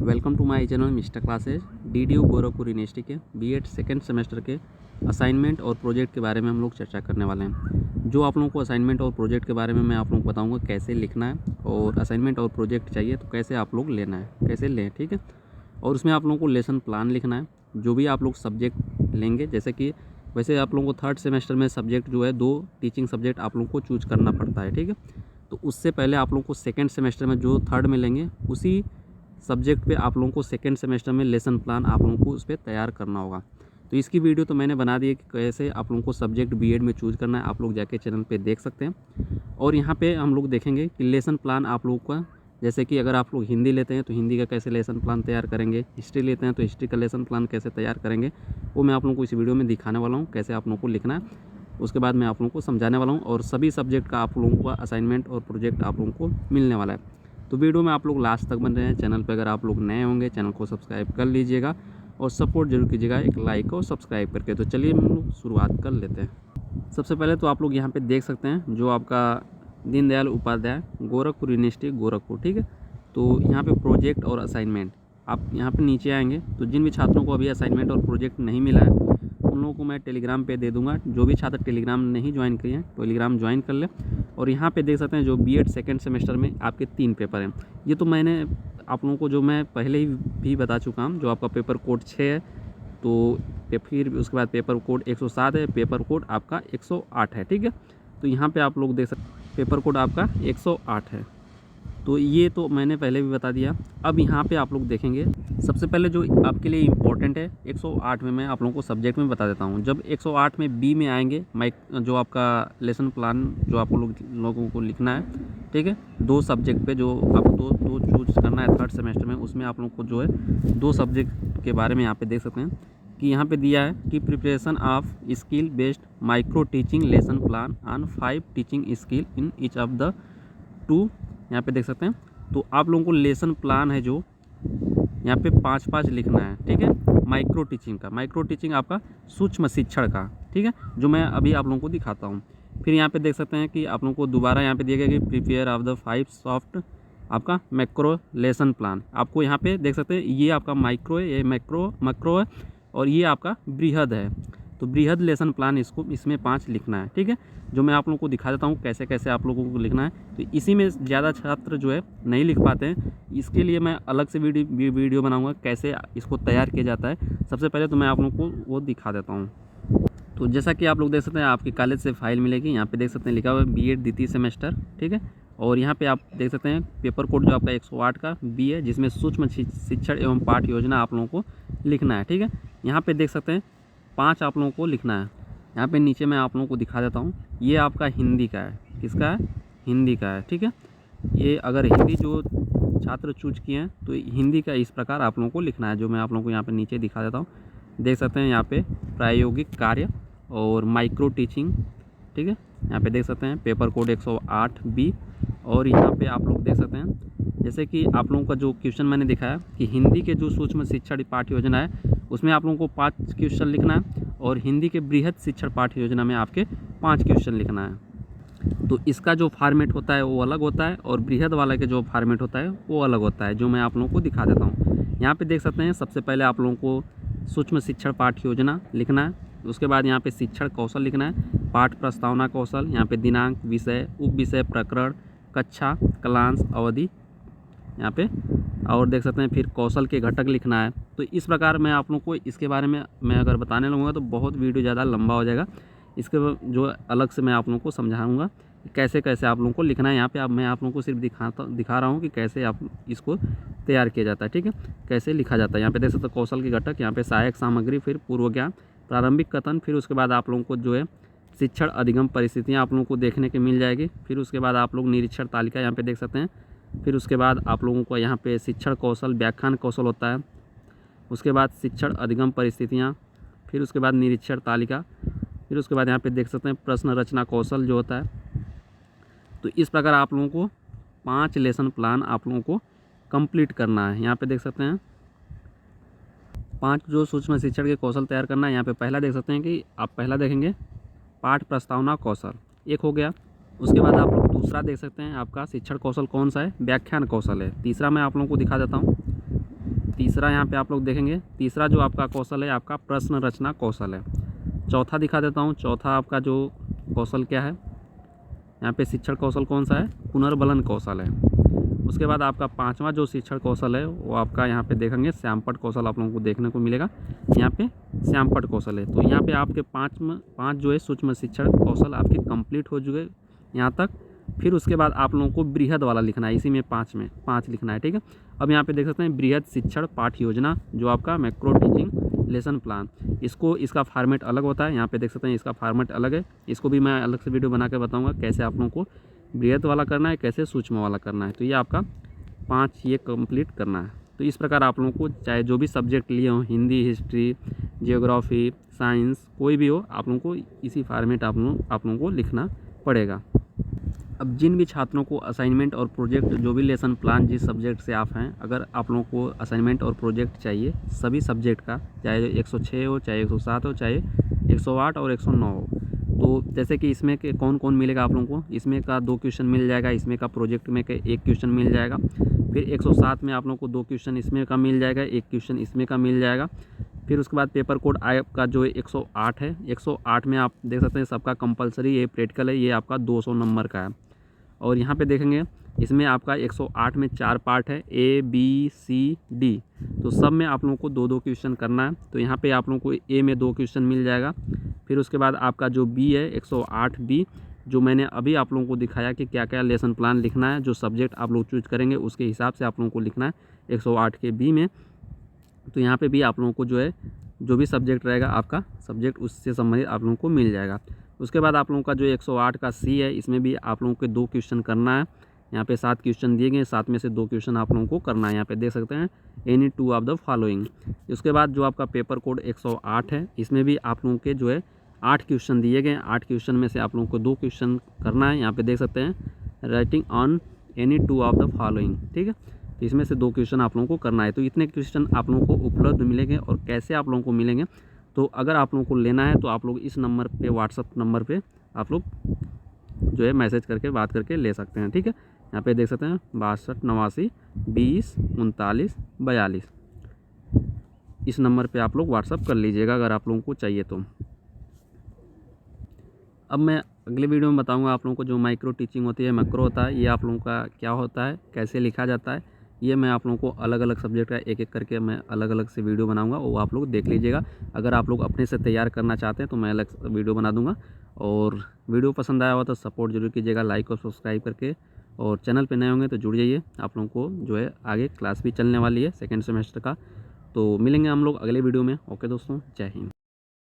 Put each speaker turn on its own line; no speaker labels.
Welcome to my channel mister classes. DDU Gorakhpur university के BEd second semester के assignment और project के बारे में हम लोग चर्चा करने वाले हैं। जो आप लोगों को असाइनमेंट और प्रोजेक्ट के बारे में मैं आप लोगों को बताऊंगा कैसे लिखना है, और असाइनमेंट और प्रोजेक्ट चाहिए तो कैसे आप लोग लेना है, कैसे लें, ठीक है। और उसमें आप लोगों को लेसन प्लान लिखना है। जो भी आप लोग सब्जेक्ट लेंगे, जैसे कि वैसे आप लोगों को थर्ड सेमेस्टर में सब्जेक्ट जो है 2 टीचिंग सब्जेक्ट आप लोगों को चूज करना पड़ता है, ठीक है। तो उससे पहले आप लोगों को सेकेंड सेमेस्टर में जो थर्ड में लेंगे उसी सब्जेक्ट पे आप लोगों को सेकेंड सेमेस्टर में लेसन प्लान आप लोगों को उस पर तैयार करना होगा। तो इसकी वीडियो तो मैंने बना दी है कि कैसे आप लोगों को सब्जेक्ट बीएड में चूज करना है, आप लोग जाके चैनल पे देख सकते हैं। और यहाँ पे हम लोग देखेंगे कि लेसन प्लान आप लोगों का, जैसे कि अगर आप लोग हिंदी लेते हैं तो हिंदी का कैसे लेसन प्लान तैयार करेंगे, हिस्ट्री लेते हैं तो हिस्ट्री का लेसन प्लान कैसे तैयार करेंगे, वो मैं आप लोगों को इस वीडियो में दिखाने वाला हूँ कैसे आप लोगों को लिखना है। उसके बाद मैं आप लोगों को समझाने वाला हूँ, और सभी सब्जेक्ट का आप लोगों का असाइनमेंट और प्रोजेक्ट आप लोगों को मिलने वाला है। तो वीडियो में आप लोग लास्ट तक बन रहे हैं। चैनल पे अगर आप लोग नए होंगे चैनल को सब्सक्राइब कर लीजिएगा और सपोर्ट जरूर कीजिएगा एक लाइक और सब्सक्राइब करके। तो चलिए हम लोग शुरुआत कर लेते हैं। सबसे पहले तो आप लोग यहाँ पे देख सकते हैं जो आपका दीनदयाल उपाध्याय गोरखपुर यूनिवर्सिटी गोरखपुर, ठीक है। तो यहाँ पे प्रोजेक्ट और असाइनमेंट, आप यहाँ पे नीचे आएंगे तो जिन भी छात्रों को अभी असाइनमेंट और प्रोजेक्ट नहीं मिला है उन लोगों को मैं टेलीग्राम पे दे दूंगा। जो भी छात्र टेलीग्राम नहीं ज्वाइन किए हैं टेलीग्राम ज्वाइन कर ले। और यहाँ पे देख सकते हैं जो बीएड सेकेंड सेमेस्टर में आपके 3 पेपर हैं। ये तो मैंने आप लोगों को जो मैं पहले ही भी बता चुका हूँ। जो आपका पेपर कोड 6 है, तो फिर उसके बाद पेपर कोड 107 है, पेपर कोड आपका 108 है, ठीक है। तो यहाँ पे आप लोग देख सकते हैं पेपर कोड आपका 108 है। तो ये तो मैंने पहले भी बता दिया। अब यहाँ पे आप लोग देखेंगे सबसे पहले जो आपके लिए इम्पोर्टेंट है 108 में मैं आप लोगों को सब्जेक्ट में बता देता हूँ। जब 108 में बी में आएंगे जो आपका लेसन प्लान जो आप लोगों को लिखना है, ठीक है। 2 सब्जेक्ट पे जो आपको दो चूज करना है थर्ड सेमेस्टर में, उसमें आप लोग को जो है 2 सब्जेक्ट के बारे में यहाँ पे देख सकते हैं कि यहाँ पे दिया है कि preparation of skill based micro teaching lesson plan on 5 teaching skill in each of the 2, यहाँ पे देख सकते हैं। तो आप लोगों को लेसन प्लान है जो यहाँ पे 5-5 लिखना है, ठीक है। माइक्रो टीचिंग का, माइक्रो टीचिंग आपका सूक्ष्म शिक्षण का, ठीक है, जो मैं अभी आप लोगों को दिखाता हूँ। फिर यहाँ पे देख सकते हैं कि आप लोगों को दोबारा यहाँ पे दिया गया कि प्रिपेयर ऑफ द 5 सॉफ्ट आपका मैक्रो लेसन प्लान। आपको यहाँ पे देख सकते हैं ये आपका माइक्रो है, ये मैक्रो है, और ये आपका बृहद है। तो बृहद लेसन प्लान इसमें 5 लिखना है, ठीक है। जो मैं आप लोगों को दिखा देता हूँ कैसे कैसे आप लोगों को लिखना है। तो इसी में ज़्यादा छात्र जो है नहीं लिख पाते हैं, इसके लिए मैं अलग से वीडियो बनाऊंगा कैसे इसको तैयार किया जाता है। सबसे पहले तो मैं आप लोगों को वो दिखा देता हूँ। तो जैसा कि आप लोग देख सकते हैं आपकी कॉलेज से फाइल मिलेगी, यहाँ पे देख सकते हैं लिखा हुआ है बीएड द्वितीय सेमेस्टर, ठीक है। और यहाँ पे आप देख सकते हैं पेपर कोड जो आपका 108 का बी है, जिसमें सूक्ष्म शिक्षण एवं पाठ योजना आप लोगों को लिखना है, ठीक है। यहाँ पे देख सकते हैं 5 आप लोगों को लिखना है। यहाँ पे नीचे मैं आप लोगों को दिखा देता हूँ। ये आपका हिंदी का है, किसका है, हिंदी का है, ठीक है। ये अगर हिंदी जो छात्र चूज किए हैं तो हिंदी का इस प्रकार आप लोगों को लिखना है, जो मैं आप लोगों को यहाँ पे नीचे दिखा देता हूँ। देख सकते हैं यहाँ पे प्रायोगिक कार्य और माइक्रो टीचिंग, ठीक है। यहाँ पे देख सकते हैं पेपर कोड 108 बी। और यहाँ पे आप लोग देख सकते हैं जैसे कि आप लोगों का जो क्वेश्चन मैंने दिखाया कि हिंदी के जो सूक्ष्म शिक्षण पाठ्य योजना है उसमें आप लोगों को 5 क्वेश्चन लिखना है, और हिंदी के बृहद शिक्षण पाठ्य योजना में आपके 5 क्वेश्चन लिखना है। तो इसका जो फॉर्मेट होता है वो अलग होता है, और बृहद वाला के जो फॉर्मेट होता है वो अलग होता है, जो मैं आप लोगों को दिखा देता हूँ। यहाँ पे देख सकते हैं सबसे पहले आप लोगों को सूक्ष्म शिक्षण पाठ्य योजना लिखना है। उसके बाद यहाँ पे शिक्षण कौशल लिखना है, पाठ प्रस्तावना कौशल, यहाँ पे दिनांक, विषय, उप विषय, प्रकरण, कक्षा, क्लास, अवधि यहाँ पे, और देख सकते हैं फिर कौशल के घटक लिखना है। तो इस प्रकार मैं आप लोगों को इसके बारे में मैं अगर बताने लगूँगा तो बहुत वीडियो ज़्यादा लंबा हो जाएगा। इसके जो अलग से मैं आप लोगों को समझाऊँगा कैसे कैसे आप लोगों को लिखना है। यहाँ पे मैं आप लोगों को सिर्फ दिखा रहा हूँ कि कैसे आप इसको तैयार किया जाता है, ठीक है, कैसे लिखा जाता है। यहाँ पे देख सकते हैं कौशल के घटक, यहाँ पे सहायक सामग्री, फिर पूर्व ज्ञान, प्रारंभिक कथन, फिर उसके बाद आप लोगों को जो है शिक्षण अधिगम परिस्थितियाँ आप लोगों को देखने के मिल जाएगी। फिर उसके बाद आप लोग निरीक्षण तालिका यहाँ पे देख सकते हैं। फिर उसके बाद आप लोगों को यहाँ पे शिक्षण कौशल, व्याख्यान कौशल होता है। उसके बाद शिक्षण अधिगम परिस्थितियाँ, फिर उसके बाद निरीक्षण तालिका, फिर उसके बाद यहाँ पे देख सकते हैं प्रश्न रचना कौशल जो होता है। तो इस प्रकार आप लोगों को 5 लेसन प्लान आप लोगों को कंप्लीट करना है। यहाँ पे देख सकते हैं 5 जो सूक्ष्म शिक्षण के कौशल तैयार करना है। यहाँ पे पहला देख सकते हैं कि आप पहला देखेंगे पाठ प्रस्तावना कौशल, एक हो गया। उसके बाद आप लोग दूसरा देख सकते हैं आपका शिक्षण कौशल कौन सा है, व्याख्यान कौशल है। तीसरा मैं आप लोगों को दिखा देता हूँ, तीसरा यहाँ पे आप लोग देखेंगे, तीसरा जो आपका कौशल है आपका प्रश्न रचना कौशल है। चौथा दिखा देता हूँ, चौथा आपका जो कौशल क्या है, यहाँ पे शिक्षण कौशल कौन सा है, पुनर्बलन कौशल है। उसके बाद आपका पांचवा जो शिक्षण कौशल है वो आपका यहाँ पे देखेंगे श्यामपट्ट कौशल आप लोगों को देखने को मिलेगा, यहाँ पे श्यामपट्ट कौशल है। तो यहाँ पे आपके पाँच जो है सूक्ष्म शिक्षण कौशल आपके कंप्लीट हो चुके यहाँ तक। फिर उसके बाद आप लोगों को बृहद वाला लिखना है, इसी में पाँच लिखना है, ठीक है। अब यहाँ पे देख सकते हैं बृहद शिक्षण पाठ योजना जो आपका मैक्रो टीचिंग लेसन प्लान, इसका फॉर्मेट अलग होता है। यहाँ पे देख सकते हैं इसका फॉर्मेट अलग है, इसको भी मैं अलग से वीडियो बना के बताऊँगा कैसे आप लोगों को बृहद वाला करना है, कैसे सूक्ष्म वाला करना है। तो ये आपका 5 ये कंप्लीट करना है। तो इस प्रकार आप लोगों को चाहे जो भी सब्जेक्ट लिए हों, हिंदी, हिस्ट्री, जियोग्राफी, साइंस, कोई भी हो, आप लोगों को इसी फॉर्मेट आप लोगों को लिखना पड़ेगा। अब जिन भी छात्रों को असाइनमेंट और प्रोजेक्ट जो भी लेसन प्लान जिस सब्जेक्ट से आप हैं, अगर आप लोगों को असाइनमेंट और प्रोजेक्ट चाहिए सभी सब्जेक्ट का, चाहे 106 हो, चाहे 107 हो, चाहे 108 और 109 हो, तो जैसे कि इसमें के कौन कौन मिलेगा आप लोगों को, इसमें का 2 क्वेश्चन मिल जाएगा, इसमें का प्रोजेक्ट में के 1 क्वेश्चन मिल जाएगा। फिर 107 में आप लोगों को 2 क्वेश्चन इसमें का मिल जाएगा, 1 क्वेश्चन इसमें का मिल जाएगा। फिर उसके बाद पेपर कोड आपका जो 108 है, 108 में आप देख सकते हैं सबका कंपलसरी ये प्रैक्टिकल है, ये आपका 200 नंबर का है। और यहाँ पे देखेंगे इसमें आपका 108 में 4 पार्ट है, A B C D, तो सब में आप लोगों को 2-2 क्वेश्चन करना है। तो यहाँ पे आप लोगों को A में 2 क्वेश्चन मिल जाएगा। फिर उसके बाद आपका जो B है 108 B, जो मैंने अभी आप लोगों को दिखाया कि क्या क्या लेसन प्लान लिखना है, जो सब्जेक्ट आप लोग चूज करेंगे उसके हिसाब से आप लोगों को लिखना है 108 के B में। तो यहाँ पे भी आप लोगों को जो है जो भी सब्जेक्ट रहेगा आपका सब्जेक्ट उससे संबंधित आप लोगों को मिल जाएगा। उसके बाद आप लोगों का जो 108 का C है, इसमें भी आप लोगों को 2 क्वेश्चन करना है। यहाँ पे 7 क्वेश्चन दिए गए, 7 में से 2 क्वेश्चन आप लोगों को करना है, यहाँ पे देख सकते हैं एनी 2 ऑफ द फॉलोइंग। उसके बाद जो आपका पेपर कोड 108 है, इसमें भी आप लोगों के जो है 8 क्वेश्चन दिए गए, 8 क्वेश्चन में से आप लोगों को 2 क्वेश्चन करना है। यहाँ पे देख सकते हैं writing on any 2 of the following, ठीक है। तो इसमें से 2 क्वेश्चन आप लोगों को करना है। तो इतने क्वेश्चन आप लोगों को उपलब्ध मिलेंगे। और कैसे आप लोगों को मिलेंगे, तो अगर आप लोगों को लेना है तो आप लोग इस नंबर पे, व्हाट्सअप नंबर पे आप लोग जो है मैसेज करके बात करके ले सकते हैं, ठीक है। यहाँ पे देख सकते हैं 62 89 20 39 42, इस नंबर पे आप लोग व्हाट्सअप कर लीजिएगा अगर आप लोगों को चाहिए तो। अब मैं अगले वीडियो में बताऊंगा आप लोगों को जो माइक्रो टीचिंग होती है, मैक्रो होता है, ये आप लोगों का क्या होता है, कैसे लिखा जाता है, ये मैं आप लोगों को अलग अलग सब्जेक्ट का एक एक करके मैं अलग अलग से वीडियो बनाऊंगा, वो आप लोग देख लीजिएगा। अगर आप लोग अपने से तैयार करना चाहते हैं तो मैं अलग वीडियो बना दूंगा। और वीडियो पसंद आया हो तो सपोर्ट जरूर कीजिएगा लाइक और सब्सक्राइब करके, और चैनल पे नए होंगे तो जुड़ जाइए। आप लोगों को जो है आगे क्लास भी चलने वाली है 2nd सेमेस्टर का। तो मिलेंगे हम लोग अगले वीडियो में। ओके दोस्तों, जय हिंद।